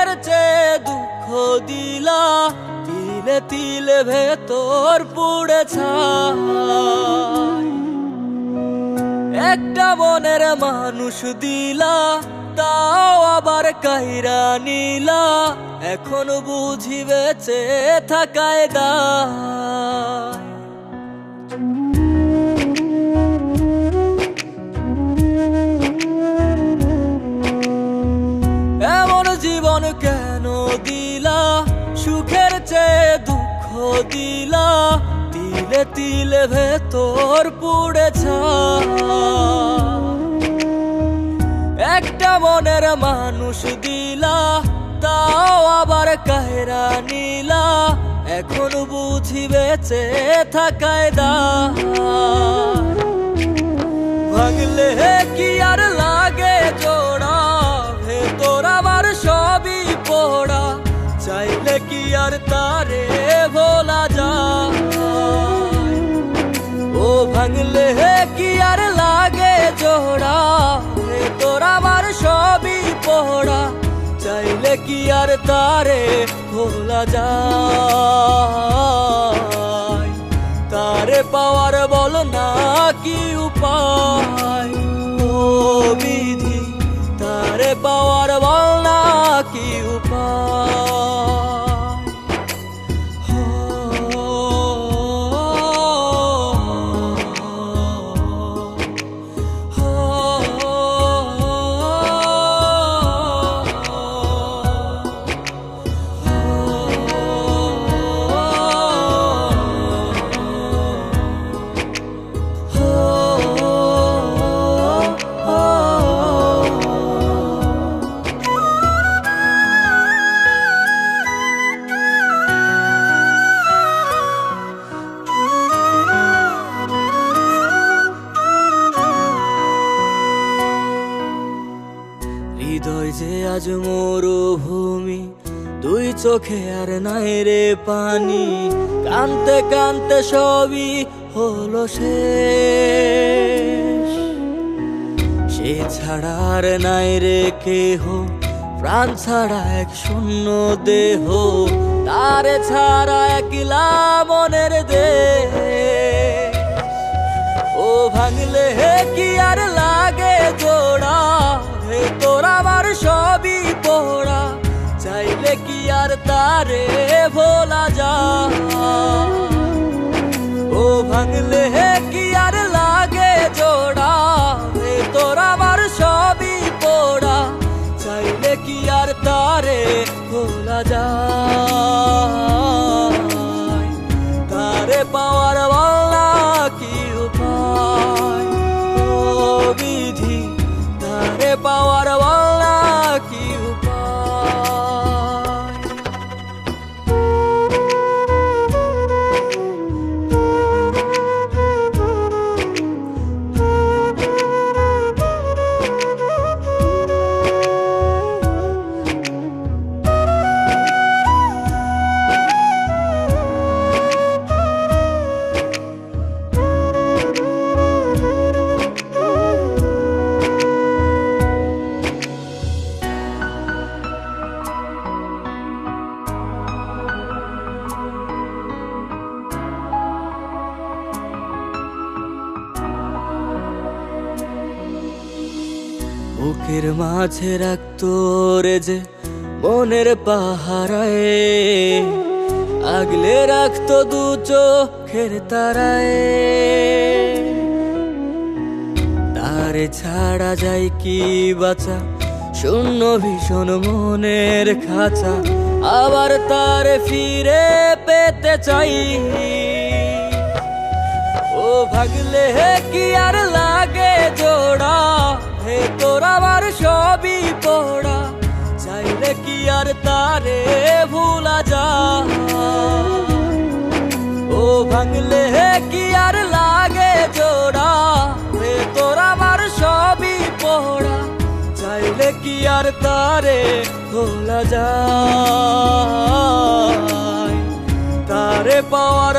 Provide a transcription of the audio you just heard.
সুখের চেয়ে দুঃখ দিলা, তিলে তিলে ভেতর পুড়ে ছাই। একটা মনের মানুষ দিলা, তাও আবার কাইরা নিলা, এখন বুঝি বেঁচে থাকায় দায়। এমন জীবন কেন দিলা, সুখের চেয়ে দুঃখ দিলা, তিলে তিলে ভেতর পুড়ে ছাই। একটা মনের মানুষ দিলা, তাও আবার কাহেরা নিলা, এখন বুঝি বেঁচে থাকায় দায়। ভাঙলে কি আর লাগে জোড়া, ভেতর আমার সবই পোড়া, চাইলে কি আর তারে ভোলা যায়। ও ভাঙলে কি আর লাগে জোড়া, ভেতর আমার সবই পোড়া, চাইলে কি আর তারে ভোলা যায়। তারে পাওয়ার বল না কি উপায়, ও বিধি তারে পাওয়ার বল না কি উপায়। হৃদয় যে আজ মরুভূমি, দুই চোখে আর নাই রে পানি, কানতে কানতে সবই হলো শেষ। সে ছাড়া আর নাই রে কেহ, প্রাণ ছাড়া এক শূন্য দেহ, তারে ছাড়া একলা মনের দেহ। ও ভাঙলে কি আর লাগে জোড়া, ভেতর আমার সবই পোড়া, চাইলে কি আর তারে ভোলা যায়। ও ভাঙলে কি আর লাগে জোড়া, ভেতর আমার সবই পোড়া, চাইলে কি আর তারে ভোলা যায়। তারে পাওয়ার বলা কি উপায়, ও বিধি তারে পাওয়ার বলা কি উপায়। বুকের মাঝে রাখতো রে যে মনের পাহারায়, আগলে রাখতো দু চোখের তারায়। তারে ছাড়া যায় কি বাঁচা, শূন্য ভীষণ মনের খাঁচা, আবার তারে ফিরে পেতে চাই। ও ভাগলে কি আর লাগে জোড়া, ভেতর আমার সবই পোড়া, চাইলে কি আর তারে ভুলা যায়। ও ভাঙলে কি আর লাগে জোড়া, ভেতর আমার সবই পোড়া, চাইলে কি আর তারে ভোলা যায়। তারে পাওয়ার